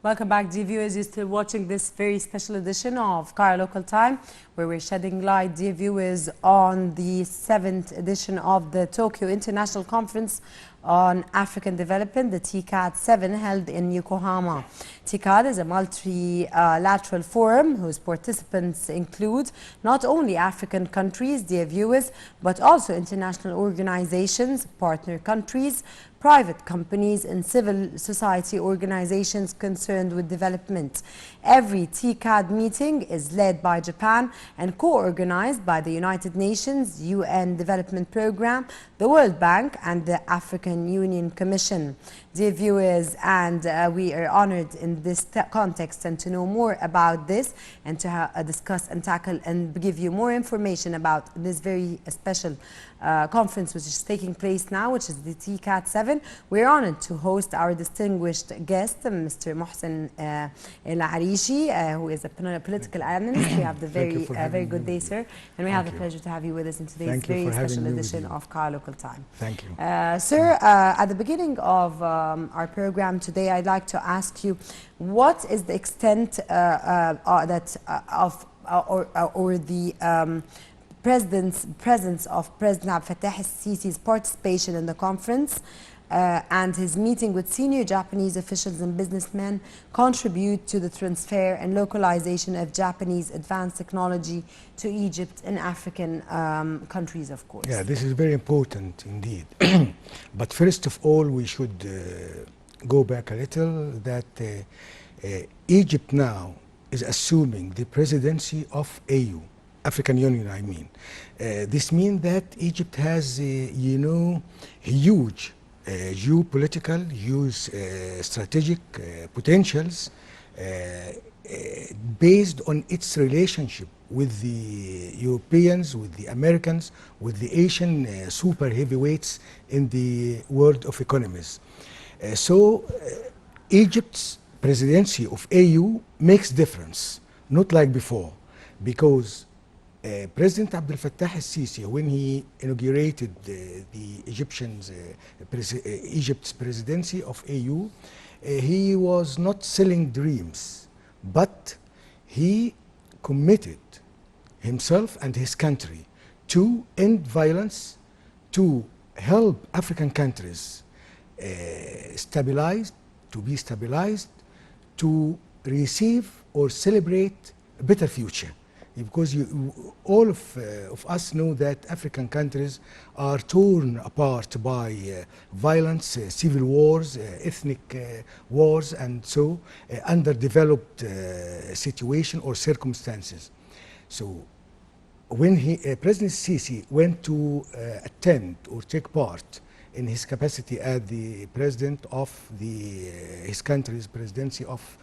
Welcome back, dear viewers. You're still watching this very special edition of Cairo Local Time, where we're shedding light, dear viewers, on the 7th edition of the Tokyo International Conference on African Development, the TICAD 7, held in Yokohama. TICAD is a multilateral forum whose participants include not only African countries, dear viewers, but also international organizations, partner countries, private companies, and civil society organizations concerned with development. Every TICAD meeting is led by Japan and co-organized by the United Nations, UN Development Programme, the World Bank, and the African Union Commission. Dear viewers, and we are honored in this context and to know more about this and to discuss and tackle and give you more information about this very special conference which is taking place now, which is the TICAD 7. We're honored to host our distinguished guest, Mr. Mohsen El-Arishi, who is a political analyst. We have the very good day, sir, and we have the pleasure to have you with us in today's very special edition of Cairo Local Time. Thank you. Sir, at the beginning of our program today, I'd like to ask you, what is the extent presence of President Abdel Fattah el-Sisi's participation in the conference and his meeting with senior Japanese officials and businessmen contribute to the transfer and localization of Japanese advanced technology to Egypt and African countries, of course? Yeah, this is very important indeed. But first of all, we should go back a little that Egypt now is assuming the presidency of AU. African Union, I mean. This means that Egypt has, huge geopolitical, huge strategic potentials based on its relationship with the Europeans, with the Americans, with the Asian super heavyweights in the world of economies. So Egypt's presidency of AU makes difference, not like before, because President Abdel Fattah el-Sisi, when he inaugurated the Egypt's presidency of AU, he was not selling dreams, but he committed himself and his country to end violence, to help African countries to be stabilized, to receive or celebrate a better future. Because all of us know that African countries are torn apart by violence, civil wars, ethnic wars, and so underdeveloped situation or circumstances. So when President Sisi went to attend or take part in his capacity as the president of his country's presidency of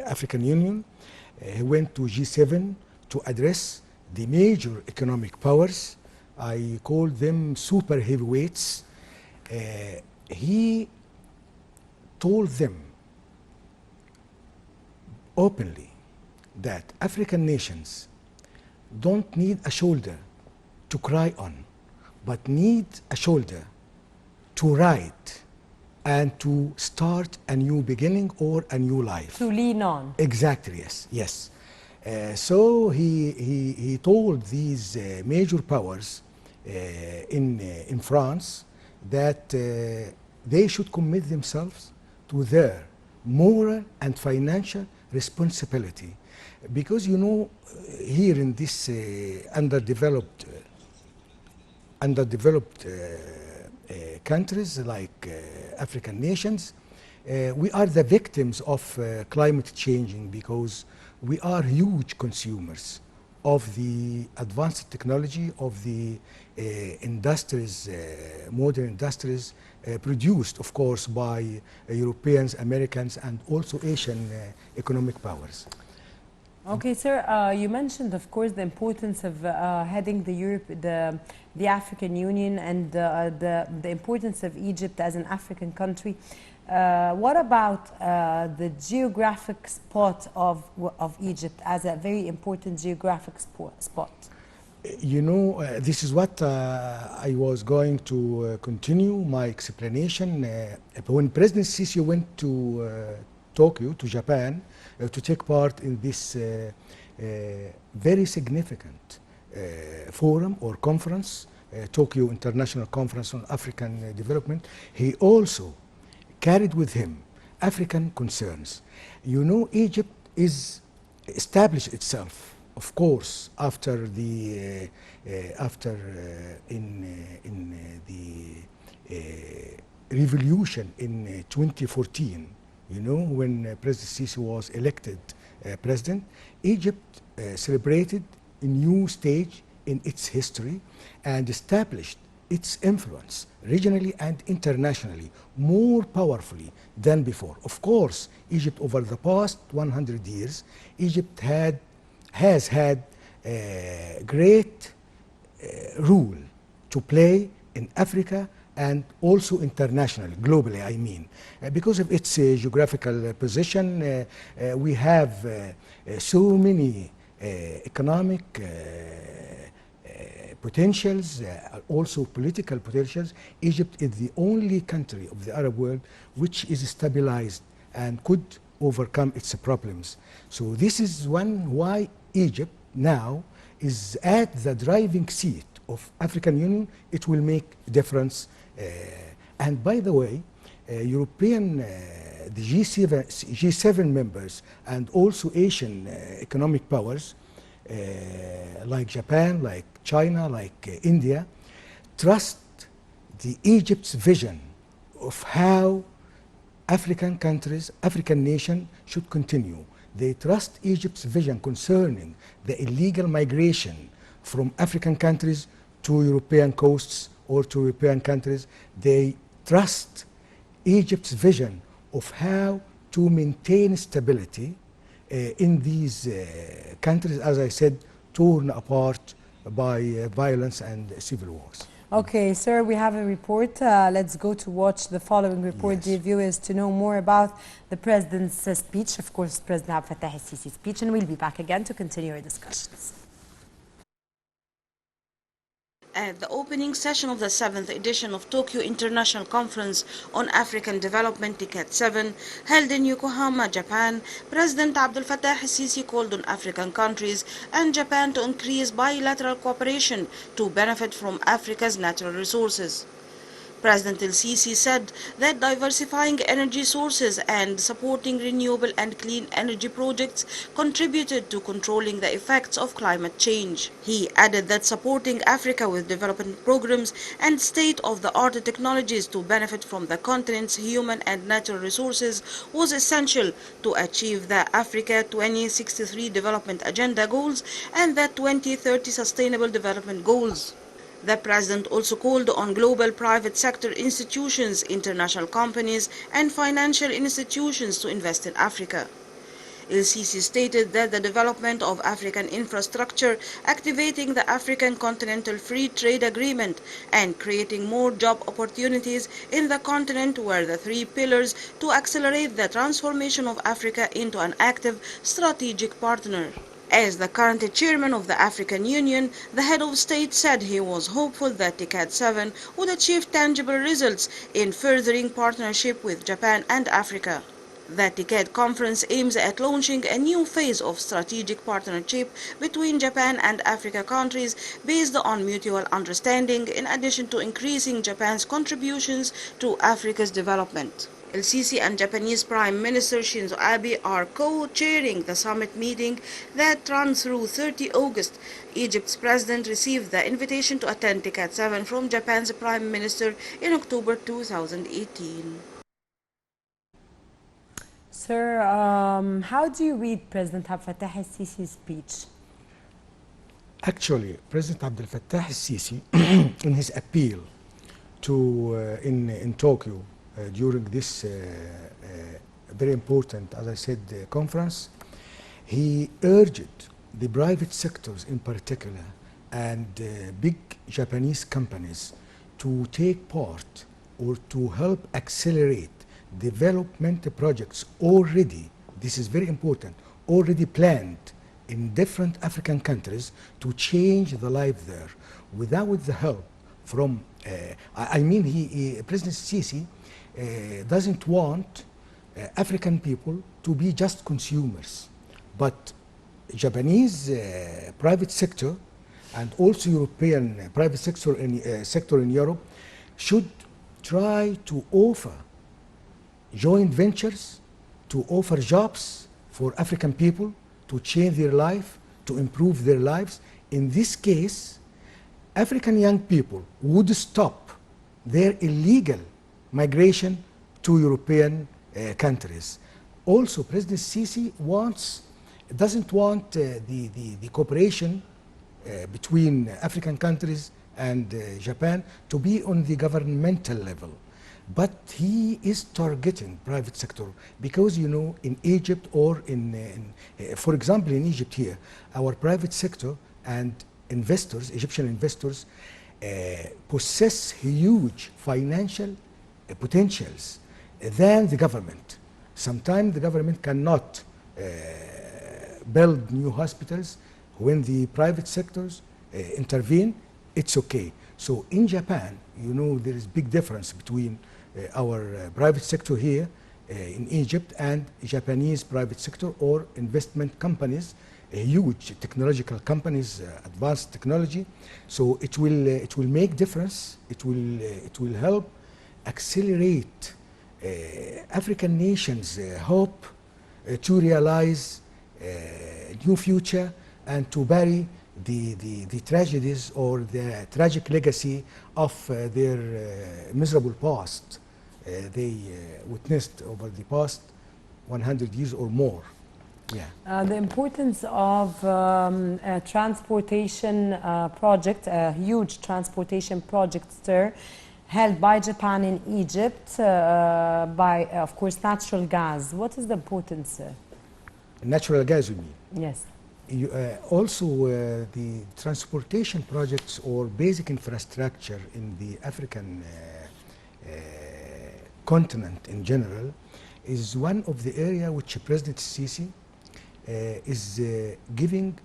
African Union, he went to G7 to address the major economic powers. I call them super heavyweights. He told them openly that African nations don't need a shoulder to cry on, but need a shoulder to ride and to start a new beginning or a new life. To lean on. Exactly, yes, yes. So he told these major powers in France that they should commit themselves to their moral and financial responsibility, because here in this underdeveloped countries like African nations, we are the victims of climate changing, because we are huge consumers of the advanced technology, of the industries, modern industries produced, of course, by Europeans, Americans, and also Asian economic powers. Okay, sir, you mentioned, of course, the importance of heading the African Union and the importance of Egypt as an African country. What about the geographic spot of Egypt as a very important geographic spot? This is what I was going to continue my explanation. When President Sisi went Tokyo, to Japan, to take part in this very significant forum or conference, Tokyo International Conference on African Development. He also carried with him African concerns. You know, Egypt is established itself, of course, after the revolution in 2014. You know, when President Sisi was elected president, Egypt celebrated a new stage in its history and established its influence regionally and internationally more powerfully than before. Of course, Egypt over the past 100 years, Egypt has had a great role to play in Africa and also internationally, globally, I mean. Because of its geographical position, we have so many economic potentials, also political potentials. Egypt is the only country of the Arab world which is stabilized and could overcome its problems. So this is why Egypt now is at the driving seat of African Union. It will make a difference. And by the way, the G7 members and also Asian economic powers like Japan, like China, like India, trust the Egypt's vision of how African countries, African nation should continue. They trust Egypt's vision concerning the illegal migration from African countries to European coasts or to European countries. They trust Egypt's vision of how to maintain stability in these countries, as I said, torn apart by violence and civil wars. Okay, sir, we have a report. Let's go to watch the following report, Yes. dear viewers, to know more about the president's speech, of course, President Abdel Fattah el-Sisi's speech, and we'll be back again to continue our discussions. At the opening session of the 7th edition of Tokyo International Conference on African Development, TICAD 7, held in Yokohama, Japan, President Abdel Fattah el-Sisi called on African countries and Japan to increase bilateral cooperation to benefit from Africa's natural resources. President el-Sisi said that diversifying energy sources and supporting renewable and clean energy projects contributed to controlling the effects of climate change. He added that supporting Africa with development programs and state-of-the-art technologies to benefit from the continent's human and natural resources was essential to achieve the Africa 2063 Development Agenda goals and the 2030 Sustainable Development Goals. The President also called on global private sector institutions, international companies, and financial institutions to invest in Africa. El-Sisi stated that the development of African infrastructure, activating the African Continental Free Trade Agreement, and creating more job opportunities in the continent were the three pillars to accelerate the transformation of Africa into an active strategic partner. As the current chairman of the African Union, the head of state said he was hopeful that TICAD 7 would achieve tangible results in furthering partnership with Japan and Africa. The TICAD conference aims at launching a new phase of strategic partnership between Japan and Africa countries based on mutual understanding, in addition to increasing Japan's contributions to Africa's development. El-Sisi and Japanese Prime Minister Shinzo Abe are co-chairing the summit meeting that runs through 30 August. Egypt's president received the invitation to attend TICAD 7 from Japan's Prime Minister in October 2018. Sir, how do you read President Abdel Fattah el-Sisi's speech? Actually, President Abdel Fattah el-Sisi, in his appeal to in Tokyo during this very important, as I said, conference, he urged the private sectors in particular and big Japanese companies to take part or to help accelerate development projects already, this is very important, already planned in different African countries to change the life there without the help from, President Sisi doesn't want African people to be just consumers. But Japanese private sector and also European private sector in Europe should try to offer joint ventures, to offer jobs for African people to change their life, to improve their lives. In this case, African young people would stop their illegal migration to European countries. Also, President Sisi doesn't want the cooperation between African countries and Japan to be on the governmental level. But he is targeting private sector because, you know, in Egypt or for example, in Egypt here, our private sector and investors, Egyptian investors, possess huge financial potentials than the government. Sometimes the government cannot build new hospitals. When the private sectors intervene, it's okay. So in Japan, you know, there is big difference between our private sector here in Egypt and Japanese private sector or investment companies, huge technological companies, advanced technology. So it will make difference. It will help accelerate African nations' hope to realize new future and to bury the tragedies or the tragic legacy of their miserable past they witnessed over the past 100 years or more. Yeah. The importance of a transportation project, a huge transportation project, sir, held by Japan in Egypt by, of course, natural gas. What is the importance, sir? Natural gas, you mean? Yes. Also, the transportation projects or basic infrastructure in the African continent in general is one of the area which President Sisi is giving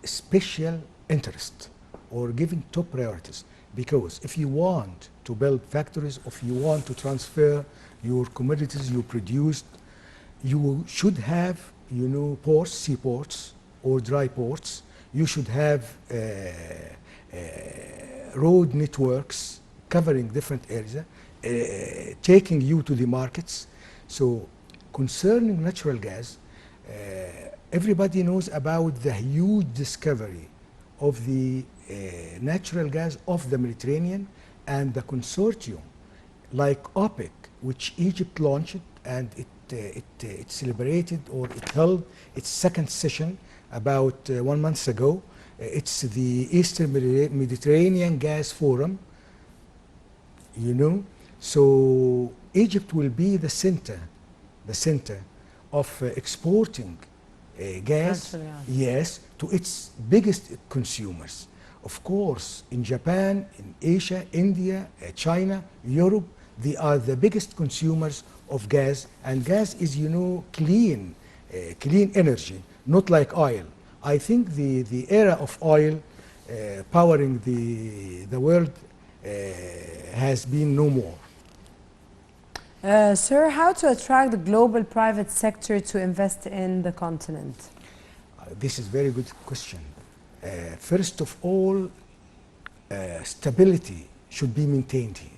special interest or giving top priorities. Because if you want to build factories, if you want to transfer your commodities you produced, you should have, you know, ports, seaports or dry ports. You should have road networks covering different areas, taking you to the markets. So concerning natural gas, everybody knows about the huge discovery of the natural gas of the Mediterranean and the consortium like OPEC, which Egypt launched, and it celebrated or it held its second session about 1 month ago. It's the Eastern Mediterranean Gas Forum, you know. So Egypt will be the center of exporting gas, yes, to its biggest consumers. Of course, in Japan, in Asia, India, China, Europe, they are the biggest consumers of gas, and gas is, you know, clean energy, not like oil. I think the era of oil powering the world has been no more. Sir, how to attract the global private sector to invest in the continent? This is a very good question. First of all, stability should be maintained here.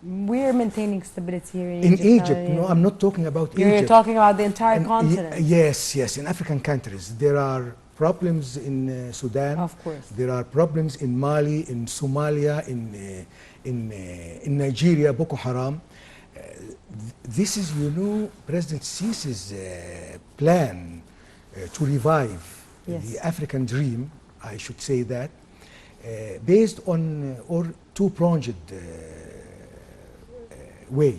We're maintaining stability here in Egypt. No, I'm not talking about Egypt. You're talking about the entire continent. Yes, in African countries. There are problems in Sudan. Of course. There are problems in Mali, in Somalia, in Nigeria, Boko Haram. This is, you know, President Sisi's plan to revive the African dream, I should say that, based on or two-pronged way.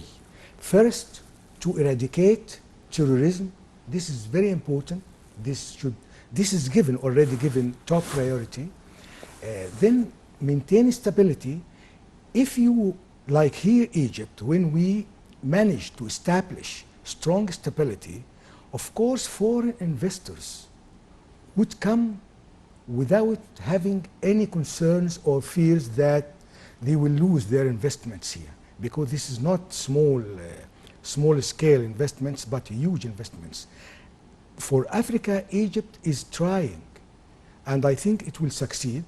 First, to eradicate terrorism. This is very important. This is already given top priority. Then maintain stability. If you, like here Egypt, when we managed to establish strong stability, of course foreign investors would come without having any concerns or fears that they will lose their investments here, because this is not small small-scale investments, but huge investments. For Africa, Egypt is trying, and I think it will succeed,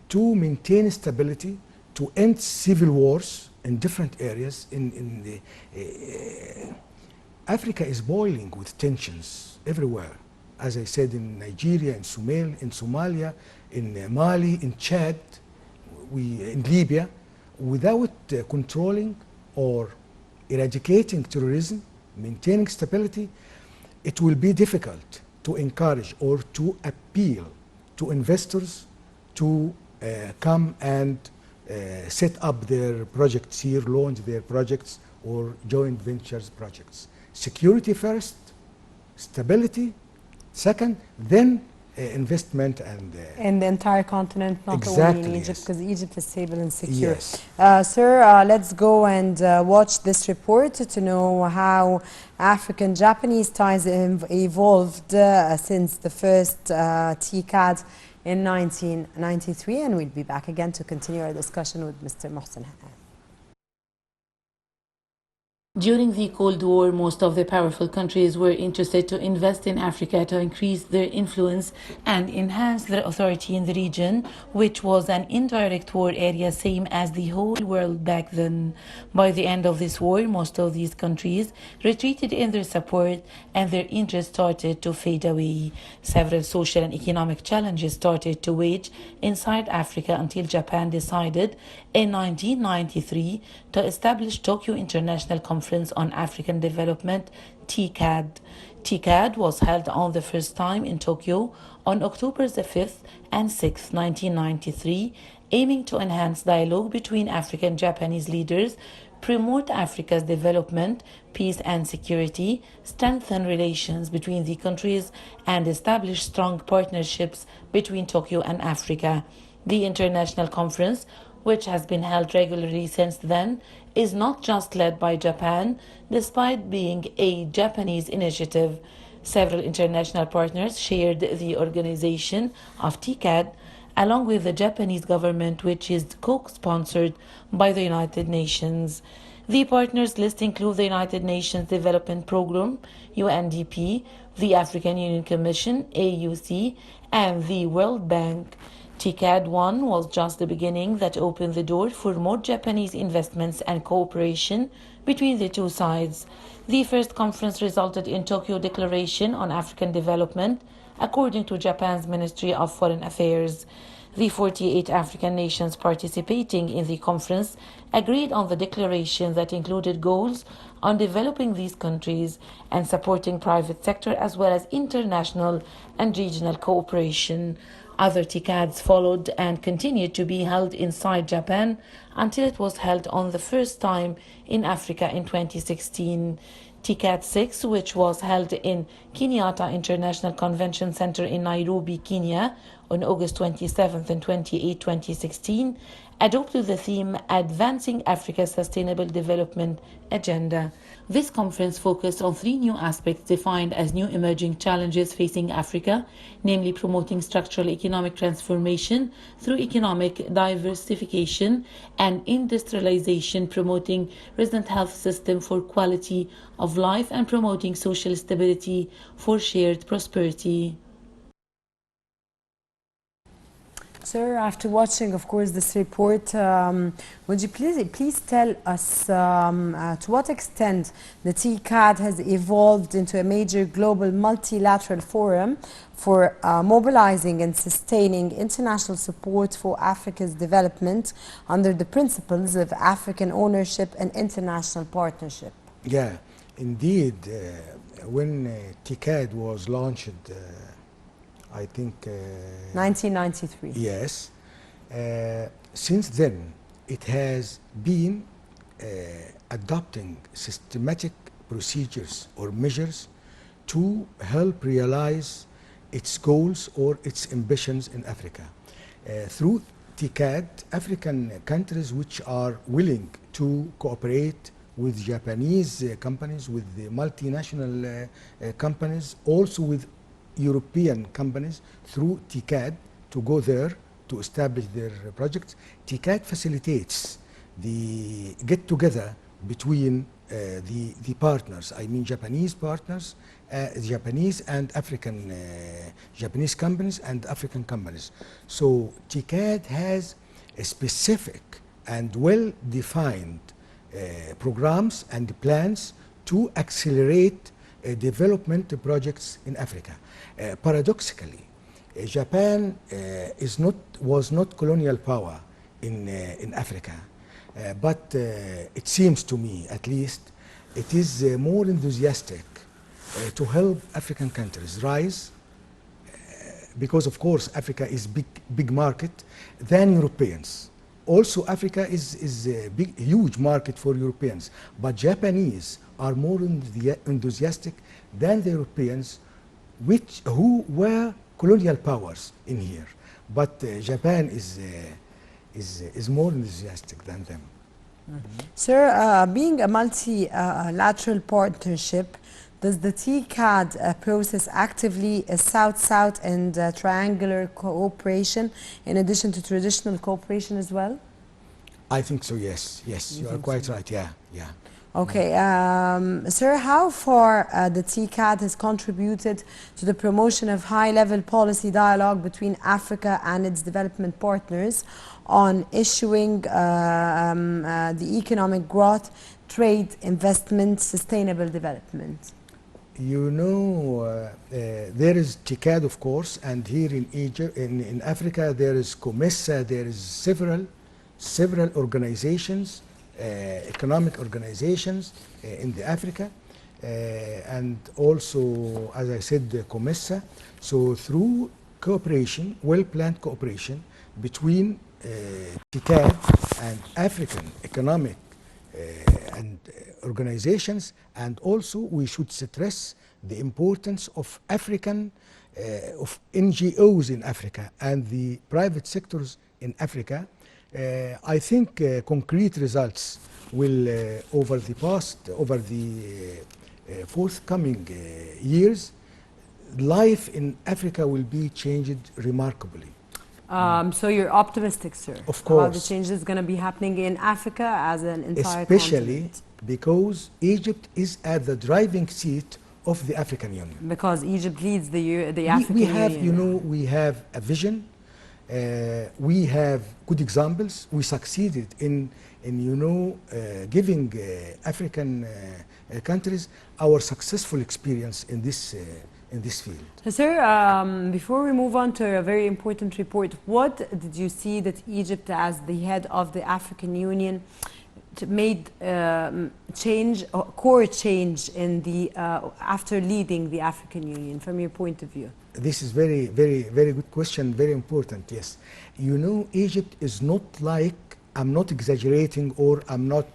to maintain stability, to end civil wars in different areas. Africa is boiling with tensions everywhere. As I said, in Nigeria, in Somalia, in Mali, in Chad, in Libya. Without controlling or eradicating terrorism, maintaining stability, it will be difficult to encourage or to appeal to investors to come and set up their projects here, launch their projects or joint ventures projects. Security first, stability second, then investment and in the entire continent, not exactly, only in Egypt, yes. because Egypt is stable and secure. Yes. Sir, let's go and watch this report to know how African-Japanese ties evolved since the first TCAD in 1993, and we'll be back again to continue our discussion with Mr. Mohsen. During the Cold War, most of the powerful countries were interested to invest in Africa to increase their influence and enhance their authority in the region, which was an indirect war area, same as the whole world back then. By the end of this war, most of these countries retreated in their support and their interest started to fade away. Several social and economic challenges started to wage inside Africa until Japan decided in 1993 to establish Tokyo International Conference on African Development, TCAD. TCAD was held on the first time in Tokyo on October the 5th and 6th, 1993, aiming to enhance dialogue between African and Japanese leaders, promote Africa's development, peace and security, strengthen relations between the countries, and establish strong partnerships between Tokyo and Africa. The international conference, which has been held regularly since then, is not just led by Japan, despite being a Japanese initiative. Several international partners shared the organization of TCAD, along with the Japanese government, which is co-sponsored by the United Nations. The partners list include the United Nations Development Programme, UNDP, the African Union Commission, AUC, and the World Bank. TCAD 1 was just the beginning that opened the door for more Japanese investments and cooperation between the two sides. The first conference resulted in Tokyo Declaration on African Development, according to Japan's Ministry of Foreign Affairs. The 48 African nations participating in the conference agreed on the declaration that included goals on developing these countries and supporting private sector as well as international and regional cooperation. Other TCADs followed and continued to be held inside Japan until it was held on the first time in Africa in 2016. TCAD 6, which was held in Kenyatta International Convention Center in Nairobi, Kenya, on August 27th and 28, 2016, adopted the theme Advancing Africa's Sustainable Development Agenda. This conference focused on three new aspects defined as new emerging challenges facing Africa, namely promoting structural economic transformation through economic diversification and industrialization, promoting resident health system for quality of life, and promoting social stability for shared prosperity. Sir, after watching, of course, this report, would you please tell us to what extent the TCAD has evolved into a major global multilateral forum for mobilizing and sustaining international support for Africa's development under the principles of African ownership and international partnership? Yeah, indeed. When TCAD was launched, I think 1993. Yes. Since then, it has been adopting systematic procedures or measures to help realize its goals or its ambitions in Africa. Through TCAD, African countries which are willing to cooperate with Japanese companies, with the multinational companies, also with European companies through TCAD to go there to establish their projects. TCAD facilitates the get-together between the partners, I mean Japanese partners, Japanese and African, Japanese companies and African companies. So TICAD has a specific and well-defined programs and plans to accelerate development projects in Africa. Paradoxically, Japan was not colonial power in Africa, but it seems to me, at least, it is more enthusiastic to help African countries rise, because of course Africa is big market than Europeans. Also, Africa is a huge market for Europeans, but Japanese are more enthusiastic than the Europeans, who were colonial powers in here. But Japan is more enthusiastic than them. Sir, being a multilateral partnership, does the TCAD process actively South-South and triangular cooperation in addition to traditional cooperation as well? I think so, yes. Yes, you are quite right, yeah. Okay, sir, how far the TCAD has contributed to the promotion of high-level policy dialogue between Africa and its development partners on issuing the economic growth, trade, investment, sustainable development? You know, there is TICAD, of course, and here in Egypt, in Africa, there is COMESA, there is several organizations, economic organizations in the Africa, and also, as I said, COMESA. So through cooperation, well-planned cooperation between TICAD and African economic and organizations, and also we should stress the importance of African, of NGOs in Africa and the private sectors in Africa. I think concrete results will, over the forthcoming years, life in Africa will be changed remarkably. So you're optimistic, sir? Of course. About the changes going to be happening in Africa as an entire Especially continent? because Egypt is at the driving seat of the African Union. Because Egypt leads the African we have, Union. you know, we have a vision. We have good examples. We succeeded in you know, giving African countries our successful experience in this field. So, sir, before we move on to a very important report, what did you see that Egypt, as the head of the African Union, made change, or core change in the after leading the African Union, from your point of view? This is very good question, very important, yes. You know, Egypt is not like, I'm not exaggerating, or I'm not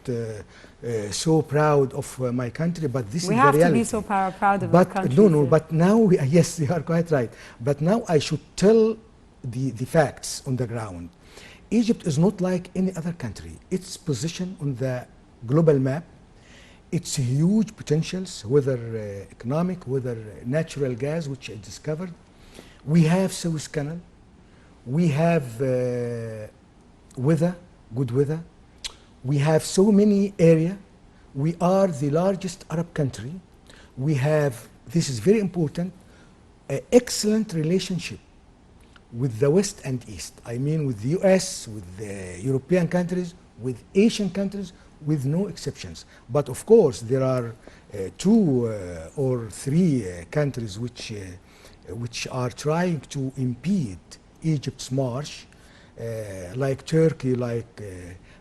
so proud of my country, but this is the reality. We have to be so proud of our country. No, but now, yes, you are quite right. But now I should tell the facts on the ground. Egypt is not like any other country. Its position on the global map, its huge potentials, whether economic, whether natural gas, which I discovered. We have Suez Canal. We have weather, good weather. We have so many areas. We are the largest Arab country. We have, this is very important, an excellent relationship with the West and East. I mean, with the US, with the European countries, with Asian countries, with no exceptions. But of course, there are two or three countries which are trying to impede Egypt's march, like Turkey,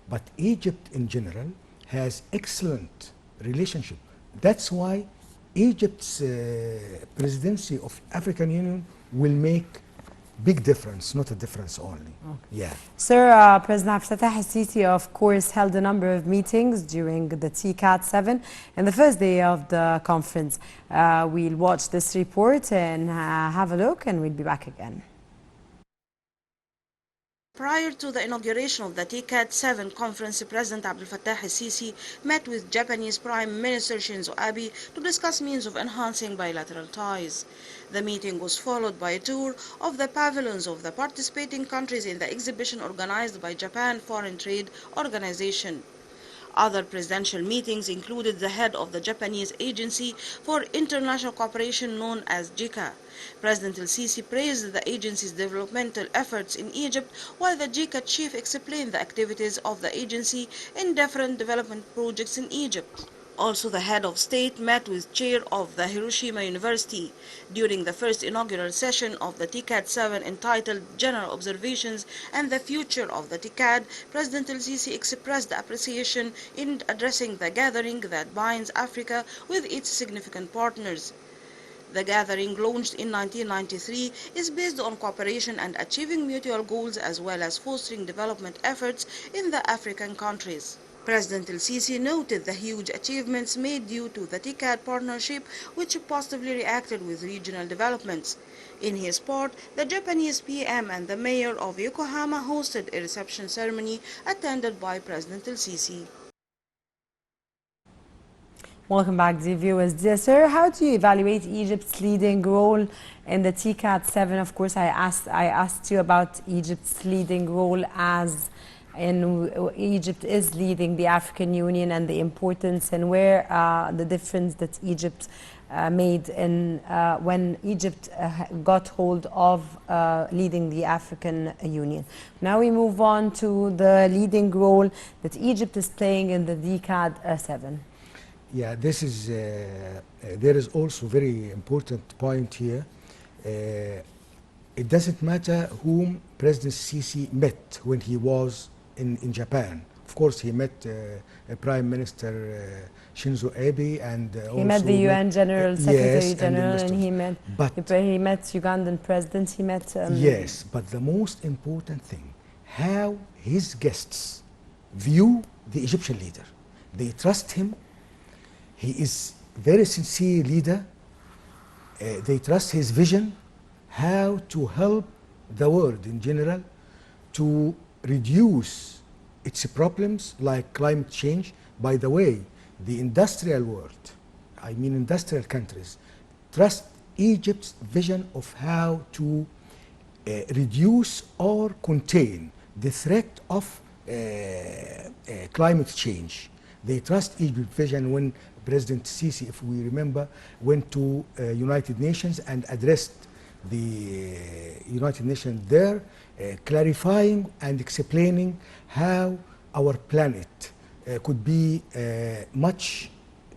but Egypt in general has excellent relationship. That's why Egypt's presidency of African Union will make big difference, not a difference only. Okay. Yeah. Sir, President Abdel Fattah al-Sisi, of course, held a number of meetings during the TCAD 7 and the first day of the conference. We'll watch this report and have a look, and we'll be back again. Prior to the inauguration of the TCAD 7 conference, President Abdel Fattah al-Sisi met with Japanese Prime Minister Shinzo Abe to discuss means of enhancing bilateral ties. The meeting was followed by a tour of the pavilions of the participating countries in the exhibition organized by Japan Foreign Trade Organization. Other presidential meetings included the head of the Japanese Agency for International Cooperation known as JICA. President El-Sisi praised the agency's developmental efforts in Egypt, while the JICA chief explained the activities of the agency in different development projects in Egypt. Also, the head of state met with chair of the Hiroshima University. During the first inaugural session of the TICAD 7 entitled General Observations and the Future of the TICAD, President El-Sisi expressed appreciation in addressing the gathering that binds Africa with its significant partners. The gathering, launched in 1993, is based on cooperation and achieving mutual goals as well as fostering development efforts in the African countries. President El-Sisi noted the huge achievements made due to the TICAD partnership, which positively reacted with regional developments. In his part, the Japanese PM and the mayor of Yokohama hosted a reception ceremony attended by President El-Sisi. Welcome back, dear viewers. Dear sir, how do you evaluate Egypt's leading role in the TCAT 7? Of course, I asked you about Egypt's leading role as Egypt is leading the African Union and the importance and where the difference that Egypt made in when Egypt got hold of leading the African Union. Now we move on to the leading role that Egypt is playing in the DCAD 7. Yeah, this is, there is also very important point here. It doesn't matter whom President Sisi met when he was in Japan. Of course, he met Prime Minister Shinzo Abe and he met the UN General Secretary General, and he met Ugandan President. He met yes, but the most important thing, how his guests view the Egyptian leader. They trust him. He is very sincere leader. They trust his vision, how to help the world in general to reduce its problems like climate change. By the way, the industrial world, I mean industrial countries, trust Egypt's vision of how to reduce or contain the threat of climate change. They trust Egypt's vision when President Sisi, if we remember, went to United Nations and addressed the United Nations there, clarifying and explaining how our planet could be much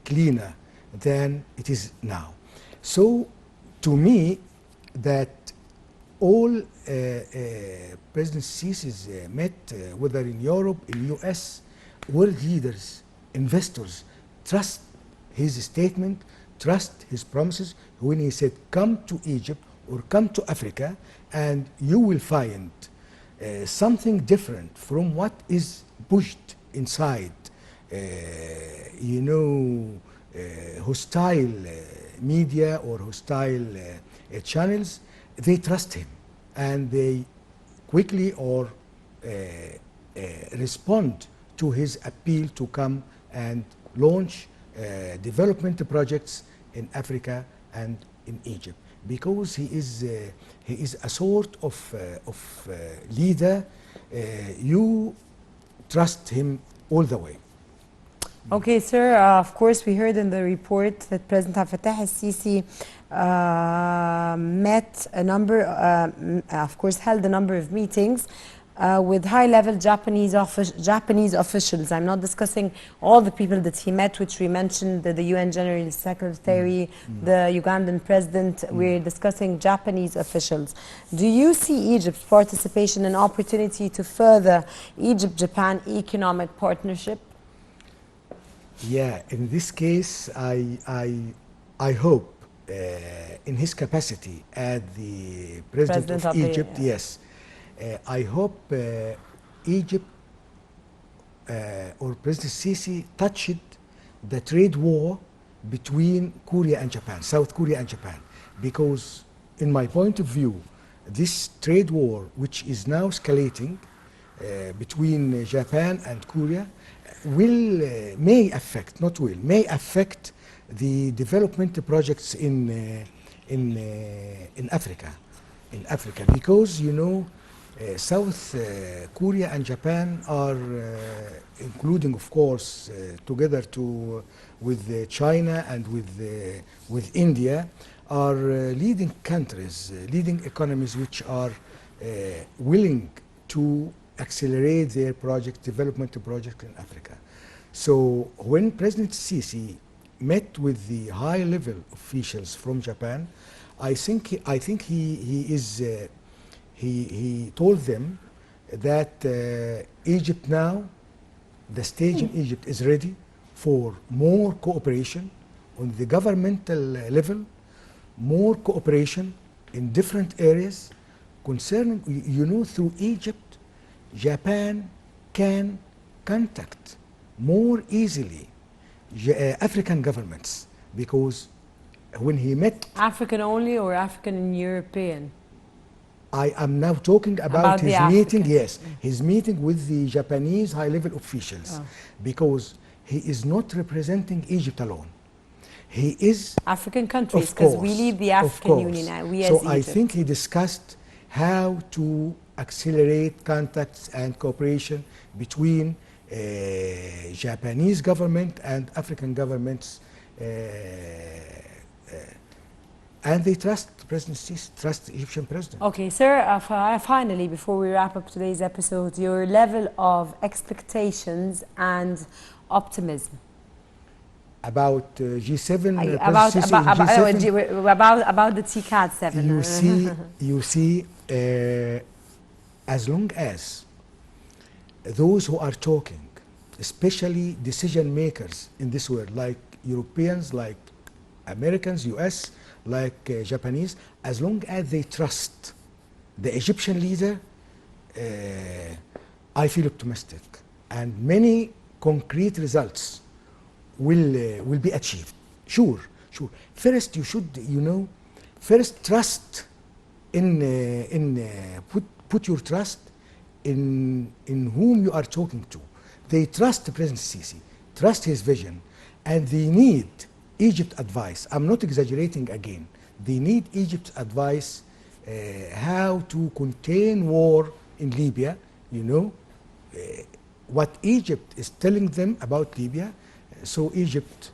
cleaner than it is now. So, to me, that all President Sisi's met, whether in Europe, in US, world leaders, investors, trust his statement, trust his promises when he said, come to Egypt or come to Africa and you will find something different from what is pushed inside, hostile media or hostile channels. They trust him and they quickly or respond to his appeal to come and launch development projects in Africa and in Egypt, because he is a sort of leader. You trust him all the way. Okay, sir. Of course, we heard in the report that President Abdel Fattah el-Sisi met a number, of course, held a number of meetings with high-level Japanese officials. I'm not discussing all the people that he met, which we mentioned, the UN General Secretary, the Ugandan President. We're discussing Japanese officials. Do you see Egypt's participation an opportunity to further Egypt-Japan economic partnership? Yeah, in this case, I hope in his capacity as the President of Egypt, yes, I hope Egypt or President Sisi touched the trade war between Korea and Japan, South Korea and Japan, because in my point of view, this trade war, which is now escalating between Japan and Korea, may affect the development projects in Africa, because South Korea and Japan are, including of course, together with China and with India, are leading countries, leading economies which are willing to accelerate their development project in Africa. So when President Sisi met with the high-level officials from Japan, I think he told them that Egypt now, the stage in Egypt is ready for more cooperation on the governmental level, more cooperation in different areas concerning, through Egypt, Japan can contact more easily African governments, because when he met... African only or African and European? I am now talking about his meeting, yes, his meeting with the Japanese high-level officials, because he is not representing Egypt alone. He is... African countries, because we lead the African Union, we as Egypt. So I think he discussed how to accelerate contacts and cooperation between Japanese government and African governments, and they trust President Sisi, trust the Egyptian president. Okay, sir, finally, before we wrap up today's episode, your level of expectations and optimism about G7, about the TCAD 7. You see, as long as those who are talking, especially decision makers in this world, like Europeans, like Americans, US, like Japanese, as long as they trust the Egyptian leader, I feel optimistic, and many concrete results will be achieved. Sure. First, you should, first trust put your trust in whom you are talking to. They trust President Sisi, trust his vision, and they need Egypt advice. I'm not exaggerating again. They need Egypt's advice how to contain war in Libya. What Egypt is telling them about Libya, so Egypt,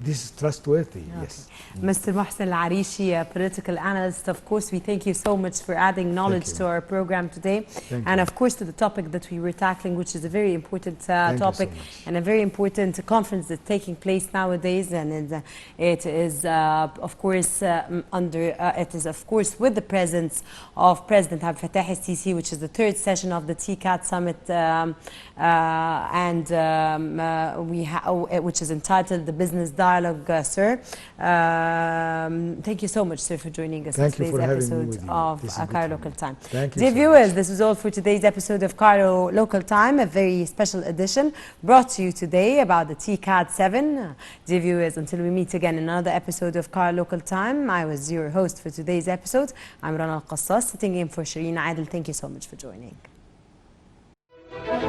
this is trustworthy, okay. Yes. Mr. Mohsen Al-Arishi, a political analyst, of course, we thank you so much for adding knowledge to our program today. And of course, to the topic that we were tackling, which is a very important topic and a very important conference that's taking place nowadays. And it is, of course, with the presence of President Abdel Fattah al-Sisi, which is the third session of the TCAD summit, which is entitled The Business Dialogue, sir. Thank you so much, sir, for joining us in today's episode of Cairo Local Time. Thank you. Dear viewers, this is all for today's episode of Cairo Local Time, a very special edition brought to you today about the TCAD 7. Dear viewers, until we meet again in another episode of Cairo Local Time, I was your host for today's episode. I'm Rana Al-Qassas, sitting in for Shireen Adel. Thank you so much for joining.